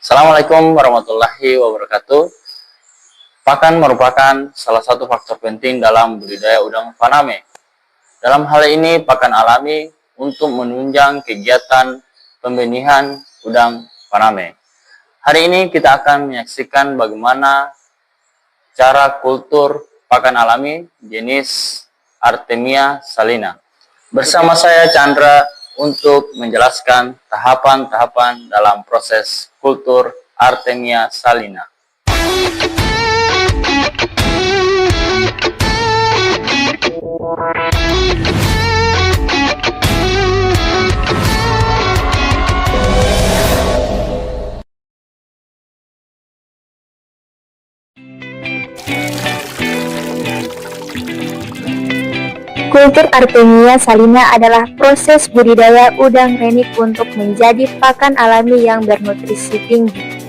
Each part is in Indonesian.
Assalamualaikum warahmatullahi wabarakatuh. Pakan merupakan salah satu faktor penting dalam budidaya udang faname. Dalam hal ini, pakan alami untuk menunjang kegiatan pembenihan udang faname. Hari ini kita akan menyaksikan bagaimana cara kultur pakan alami jenis Artemia salina. Bersama saya Chandra untuk menjelaskan tahapan-tahapan dalam proses kultur Artemia salina. Kultur Artemia salina adalah proses budidaya udang renik untuk menjadi pakan alami yang bernutrisi tinggi.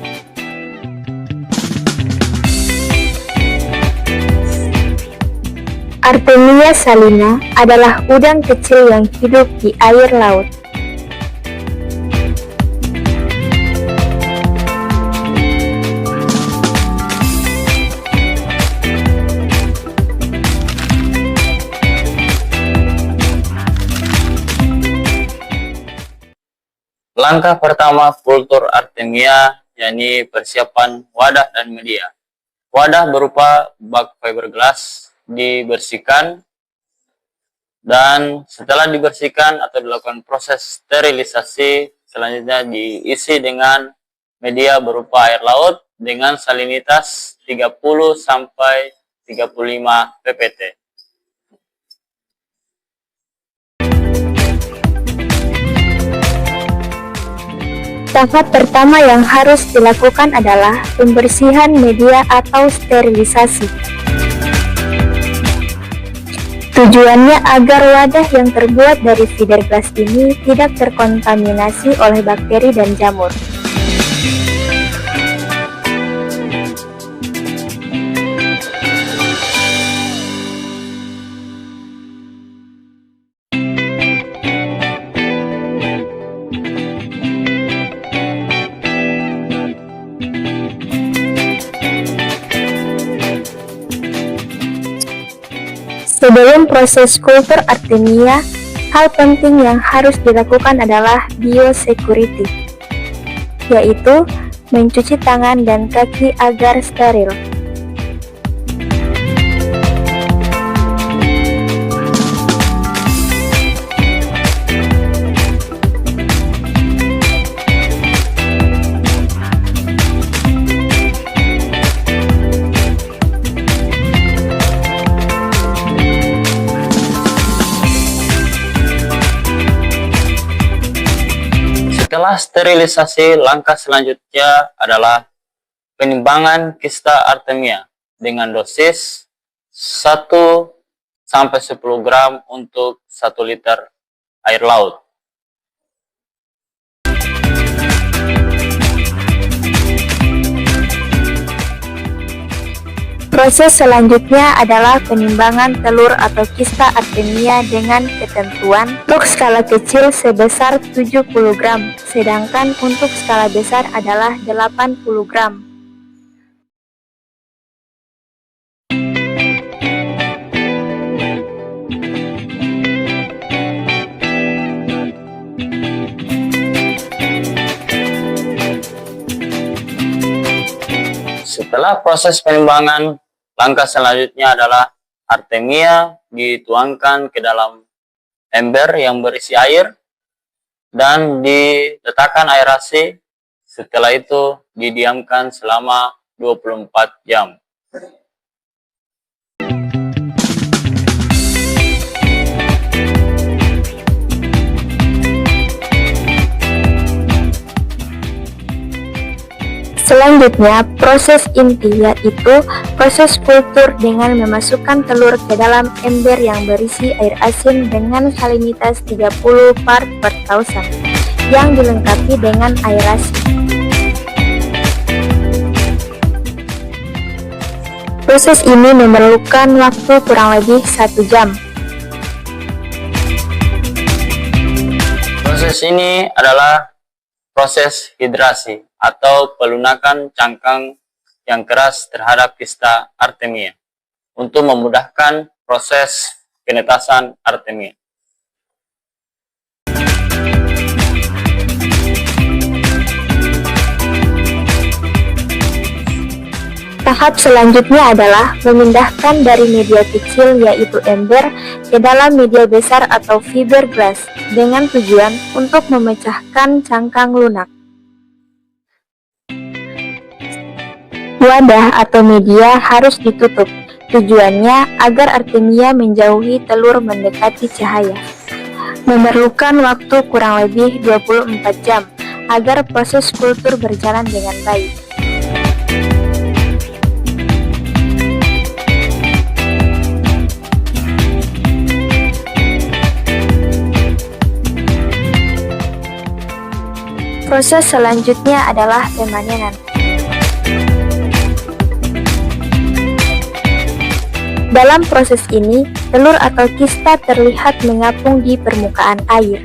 Artemia salina adalah udang kecil yang hidup di air laut. Langkah pertama kultur Artemia yakni persiapan wadah dan media. Wadah berupa bak fiberglass dibersihkan dan setelah dibersihkan atau dilakukan proses sterilisasi, selanjutnya diisi dengan media berupa air laut dengan salinitas 30 sampai 35 ppt. Tahap pertama yang harus dilakukan adalah pembersihan media atau sterilisasi. Tujuannya agar wadah yang terbuat dari fiberglass ini tidak terkontaminasi oleh bakteri dan jamur. Sebelum proses kultur Artemia, hal penting yang harus dilakukan adalah biosecurity, yaitu mencuci tangan dan kaki agar steril. Setelah sterilisasi, langkah selanjutnya adalah penimbangan kista Artemia dengan dosis 1 sampai 10 gram untuk 1 liter air laut. Proses selanjutnya adalah penimbangan telur atau kista Artemia dengan ketentuan untuk skala kecil sebesar 70 gram, sedangkan untuk skala besar adalah 80 gram. Setelah proses penimbangan, langkah selanjutnya adalah Artemia dituangkan ke dalam ember yang berisi air dan diletakkan aerasi. Setelah itu didiamkan selama 24 jam. Selanjutnya, proses inti yaitu proses kultur dengan memasukkan telur ke dalam ember yang berisi air asin dengan salinitas 30 part per 1000 yang dilengkapi dengan aerasi. Proses ini memerlukan waktu kurang lebih 1 jam. Proses ini adalah proses hidrasi atau pelunakan cangkang yang keras terhadap kista artemia untuk memudahkan proses penetasan artemia. Tahap selanjutnya adalah memindahkan dari media kecil yaitu ember ke dalam media besar atau fiberglass dengan tujuan untuk memecahkan cangkang lunak. Wadah atau media harus ditutup, tujuannya agar artemia menjauhi telur mendekati cahaya. Memerlukan waktu kurang lebih 24 jam agar proses kultur berjalan dengan baik. Proses selanjutnya adalah pemanenan. Dalam proses ini, telur atau kista terlihat mengapung di permukaan air.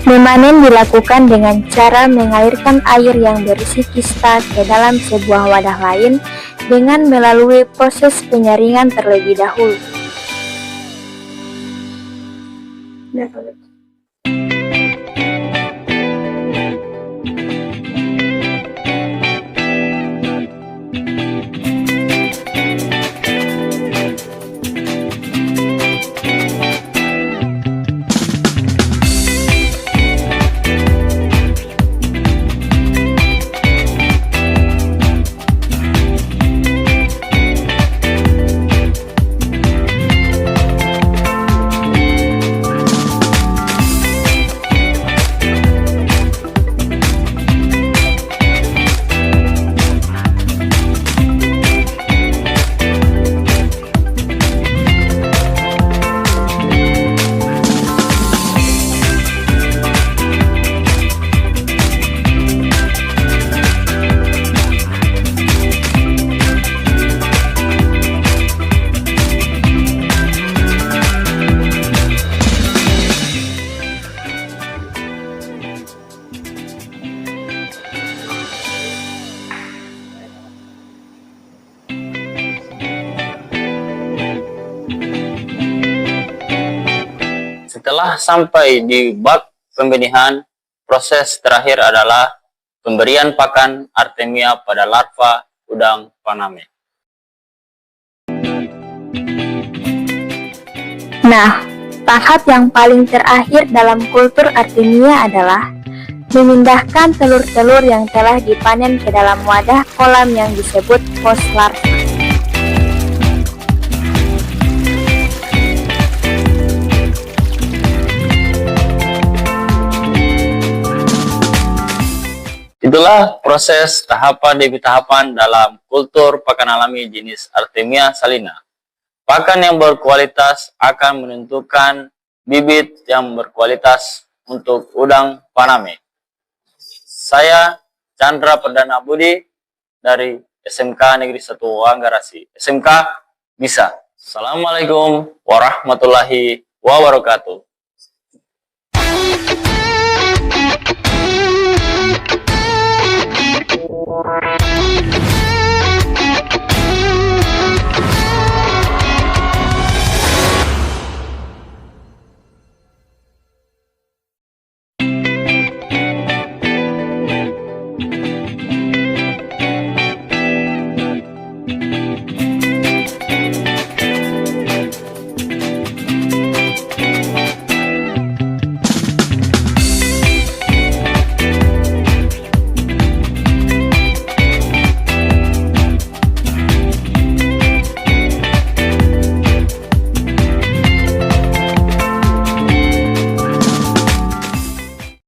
Memanen dilakukan dengan cara mengalirkan air yang berisi kista ke dalam sebuah wadah lain dengan melalui proses penyaringan terlebih dahulu. Setelah sampai di bak pembenihan, proses terakhir adalah pemberian pakan artemia pada larva udang Paname. Nah, tahap yang paling terakhir dalam kultur artemia adalah memindahkan telur-telur yang telah dipanen ke dalam wadah kolam yang disebut host larva. Itulah proses tahapan demi tahapan dalam kultur pakan alami jenis Artemia salina. Pakan yang berkualitas akan menentukan bibit yang berkualitas untuk udang Paname. Saya Chandra Perdana Budi dari SMK Negeri 1 Wanggarasi. SMK bisa. Assalamualaikum warahmatullahi wabarakatuh.